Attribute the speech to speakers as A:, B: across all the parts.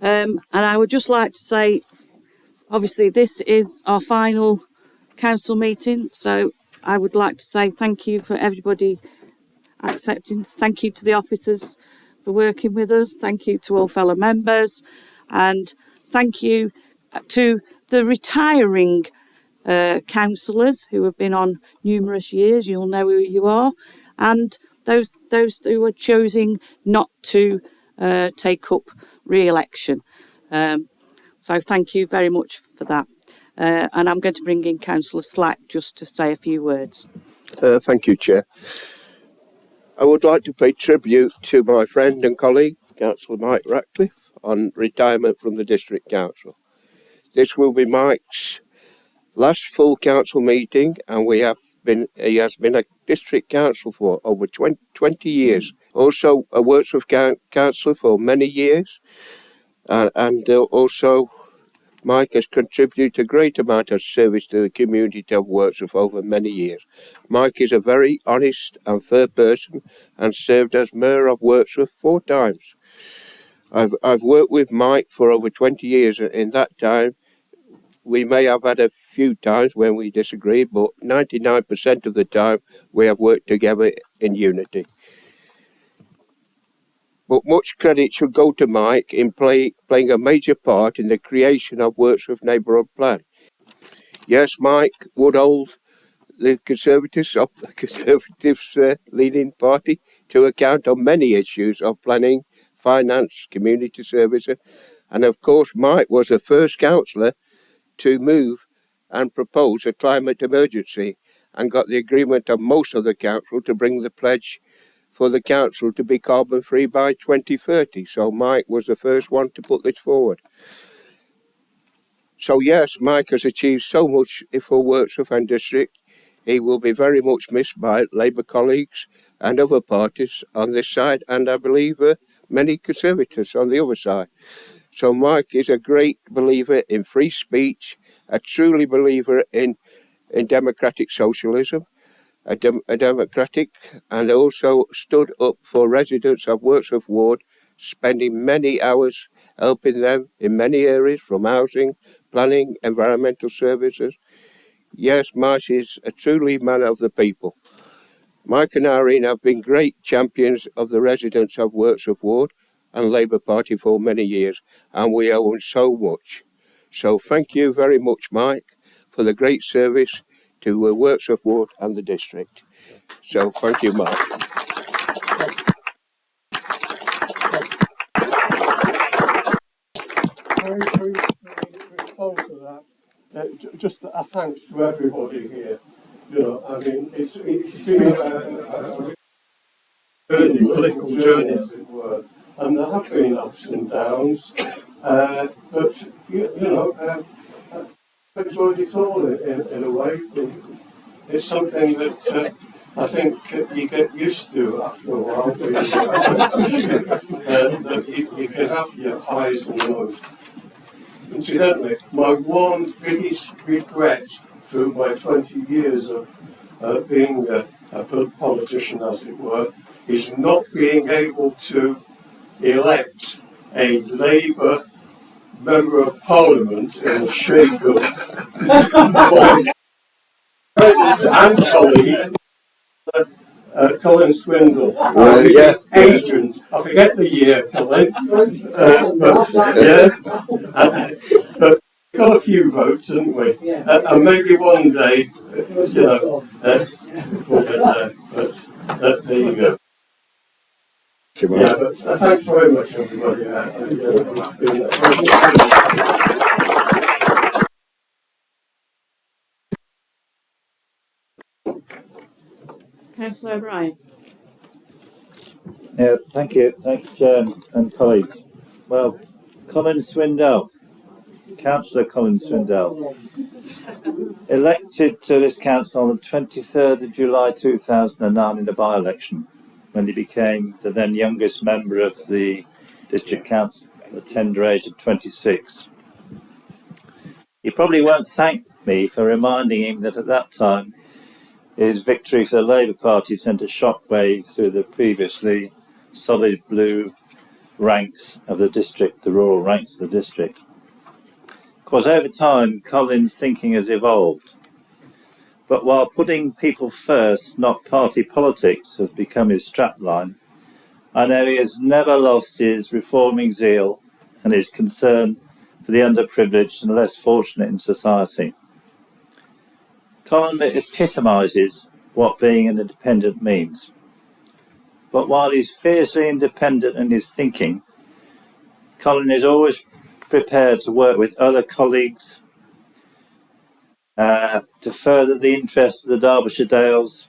A: And I would just like to say, obviously, this is our final council meeting, so I would like to say thank you for everybody accepting. Thank you to the officers for working with us. Thank you to all fellow members, and thank you to the retiring councillors who have been on numerous years. You'll know who you are, and those who are choosing not to take up re-election. So thank you very much for that. And I'm going to bring in Councillor Slack just to say a few words.
B: Thank you, Chair. I would like to pay tribute to my friend and colleague, Councillor Mike Ratcliffe, on retirement from the District Council. This will be Mike's last full council meeting, and he has been a District Council for over 20 years. Also a Wordsworth Councillor for many years, and also Mike has contributed a great amount of service to the community of Wordsworth over many years. Mike is a very honest and fair person and served as Mayor of Wordsworth 4 times. I've worked with Mike for over 20 years, and in that time we may have had a few times when we disagreed, but 99% of the time we have worked together in unity. But much credit should go to Mike in playing a major part in the creation of Wordsworth Neighbourhood Plan. Yes, Mike would hold the Conservatives leading party to account on many issues of planning, finance, community services, and of course Mike was the first councillor to move and propose a climate emergency and got the agreement of most of the council to bring the pledge for the council to be carbon free by 2030. So Mike was the first one to put this forward. So yes, Mike has achieved so much for Wordsworth and District. He will be very much missed by Labour colleagues and other parties on this side, and I believe many Conservatives on the other side. So Mike is a great believer in free speech, a truly believer in democratic socialism, a democratic, and also stood up for residents of Wordsworth Ward, spending many hours helping them in many areas, from housing, planning, environmental services. Yes, Mike is a truly man of the people. Mike and Irene have been great champions of the residents of Wordsworth Ward and Labour Party for many years, and we owe them so much. So thank you very much, Mike, for the great service to Wordsworth Ward and the district. So thank you, Mike.
C: Very respond to that. Just a thanks to everybody here. You know, I mean, it's been a political journey, as it were, and there have been ups and downs, but you know, I've enjoyed it all in a way. It's something that I think you get used to after a while. That you can have your highs and lows. Incidentally, my one biggest regret through my 20 years of being a politician, as it were, is not being able to elect a Labour Member of Parliament in the shape of and colleague, Colin Swindell, his agent. I forget the year, Colin, but we got a few votes, didn't we? And maybe one day, you know, we'll get there. But there you go. Yeah, but thanks very much, everybody.
A: Councillor O'Brien.
D: Yeah, thank you, Chair and colleagues. Well, Colin Swindell, Councillor Colin Swindell, elected to this council on the 23rd of July 2009 in a by-election, when he became the then youngest member of the District Council at the tender age of 26. He probably won't thank me for reminding him that at that time his victory for the Labour Party sent a shockwave through the previously solid blue ranks of the district, the rural ranks of the district. Of course, over time, Colin's thinking has evolved. But while putting people first, not party politics, has become his strapline, I know he has never lost his reforming zeal and his concern for the underprivileged and less fortunate in society. Colin epitomises what being an independent means. But while he's fiercely independent in his thinking, Colin is always prepared to work with other colleagues to further the interests of the Derbyshire Dales,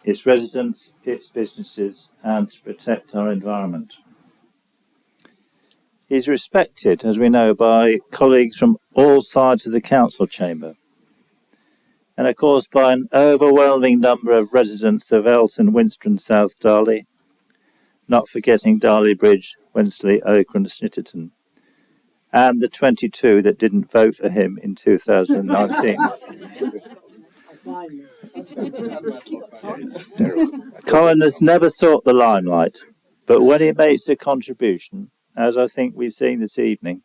D: its residents, its businesses, and to protect our environment. He's respected, as we know, by colleagues from all sides of the council chamber, and of course by an overwhelming number of residents of Elton, Winster and South Darley, not forgetting Darley Bridge, Wensley, Ochre and Snitterton, and the 22 that didn't vote for him in 2019. Colin has never sought the limelight, but when he makes a contribution, as I think we've seen this evening,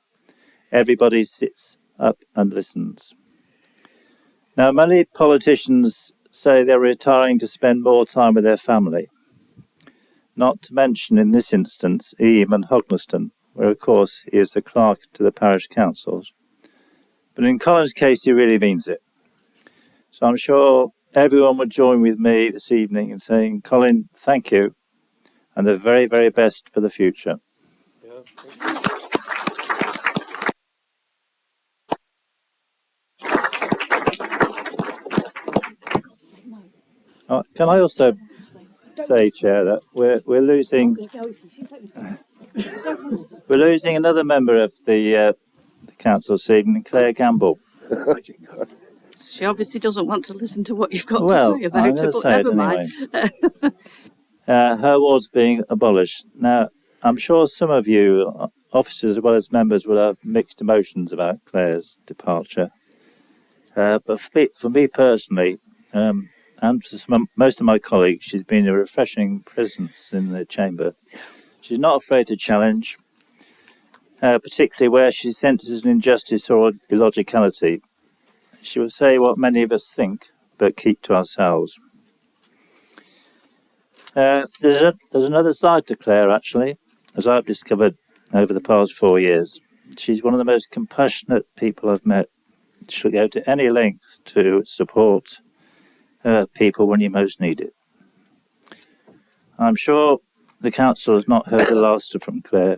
D: everybody sits up and listens. Now, many politicians say they're retiring to spend more time with their family, not to mention in this instance Eyam and Hogneston, where of course he is the clerk to the parish councils. But in Colin's case, he really means it. So I'm sure everyone would join with me this evening in saying, Colin, thank you, and the very, very best for the future. Can I also say, Chair, that we're losing another member of the council this evening, Claire Gamble.
A: She obviously doesn't want to listen to what you've got
D: Well,
A: to say about her, but never mind.
D: Anyway. Her ward's being abolished. Now, I'm sure some of you, officers as well as members, will have mixed emotions about Claire's departure. But for me personally, and for most of my colleagues, she's been a refreshing presence in the chamber. She's not afraid to challenge, particularly where she senses an injustice or illogicality. She will say what many of us think, but keep to ourselves. There's another side to Claire, actually, as I've discovered over the past 4 years. She's one of the most compassionate people I've met. She'll go to any length to support people when you most need it. I'm sure the council has not heard the last from Claire,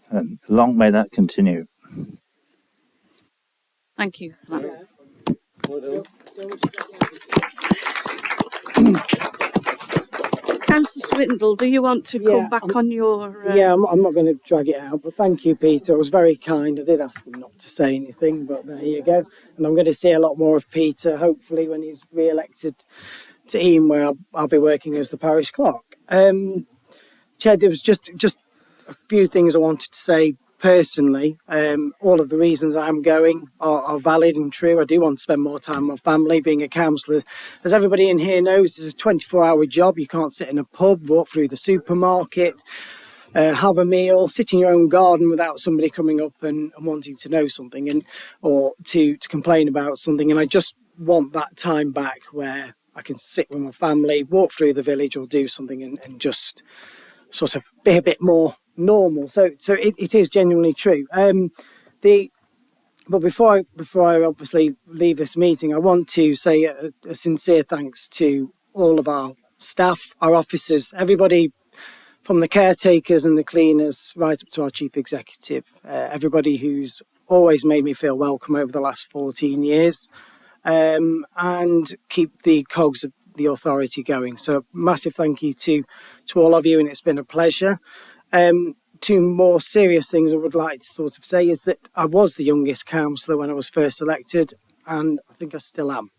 D: and long may that continue.
A: Thank you. Councillor Swindell, do you want to come back on your...
E: Yeah, I'm not going to drag it out, but thank you, Peter. It was very kind. I did ask him not to say anything, but there you go. And I'm going to see a lot more of Peter, hopefully, when he's re-elected to Eyam, where I'll be working as the parish clerk. Chair, there was just a few things I wanted to say personally. All of the reasons I'm going are valid and true. I do want to spend more time with my family. Being a councillor, as everybody in here knows, it's a 24-hour job. You can't sit in a pub, walk through the supermarket, have a meal, sit in your own garden without somebody coming up and wanting to know something or to complain about something. And I just want that time back where I can sit with my family, walk through the village or do something and just sort of be a bit more normal. So it is genuinely true. But before I obviously leave this meeting, I want to say a sincere thanks to all of our staff, our officers, everybody from the caretakers and the cleaners right up to our chief executive, everybody who's always made me feel welcome over the last 14 years and keep the cogs of the authority going. So massive thank you to all of you, and it's been a pleasure. Two more serious things I would like to sort of say is that I was the youngest councillor when I was first elected, and I think I still am.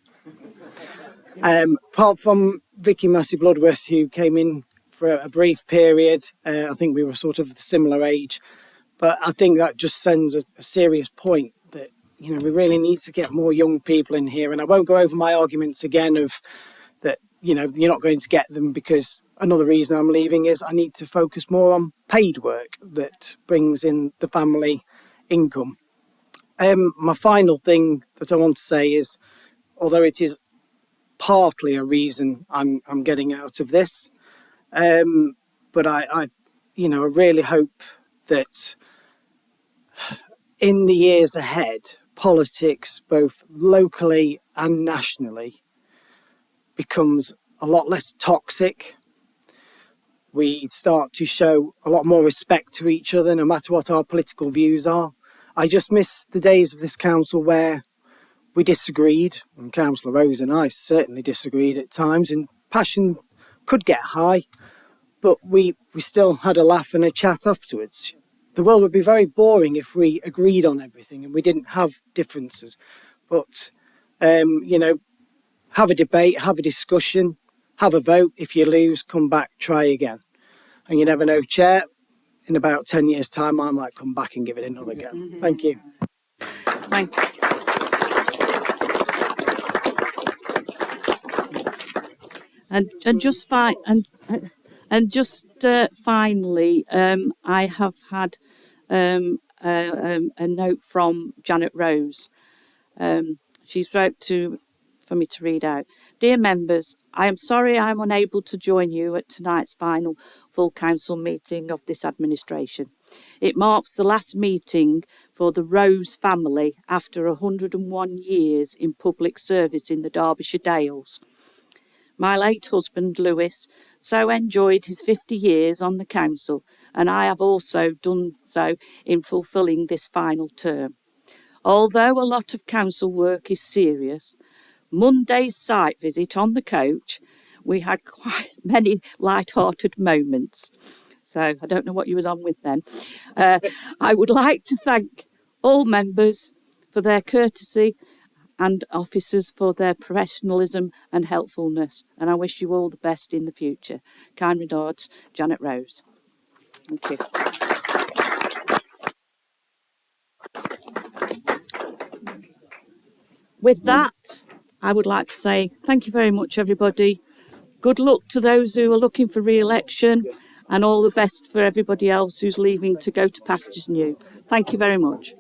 E: Apart from Vicky Massey-Bloodworth, who came in for a brief period, I think we were sort of the similar age, but I think that just sends a serious point that, you know, we really need to get more young people in here. And I won't go over my arguments again of that you know, you're not going to get them, because another reason I'm leaving is I need to focus more on paid work that brings in the family income. My final thing that I want to say is, although it is partly a reason I'm getting out of this, but I you know, I really hope that in the years ahead, politics, both locally and nationally, becomes a lot less toxic. We start to show a lot more respect to each other, no matter what our political views are. I just miss the days of this council where we disagreed, and Councillor Rose and I certainly disagreed at times, and passion could get high, but we still had a laugh and a chat afterwards. The world would be very boring if we agreed on everything and we didn't have differences. But, you know, have a debate, have a discussion, have a vote. If you lose, come back, try again. And you never know, Chair, in about 10 years' time, I might come back and give it another go. Thank you.
A: Thank you. And just fine, and just finally, I have had a note from Janet Rose. She's wrote for me to read out. Dear members, I am sorry I am unable to join you at tonight's final full council meeting of this administration. It marks the last meeting for the Rose family after 101 years in public service in the Derbyshire Dales. My late husband, Lewis, so enjoyed his 50 years on the council, and I have also done so in fulfilling this final term. Although a lot of council work is serious, Monday's site visit on the coach, we had quite many light-hearted moments. So I don't know what you was on with then. I would like to thank all members for their courtesy and officers for their professionalism and helpfulness. And I wish you all the best in the future. Kind regards, Janet Rose. Thank you. With that, I would like to say thank you very much, everybody. Good luck to those who are looking for re-election, and all the best for everybody else who's leaving to go to pastures new. Thank you very much.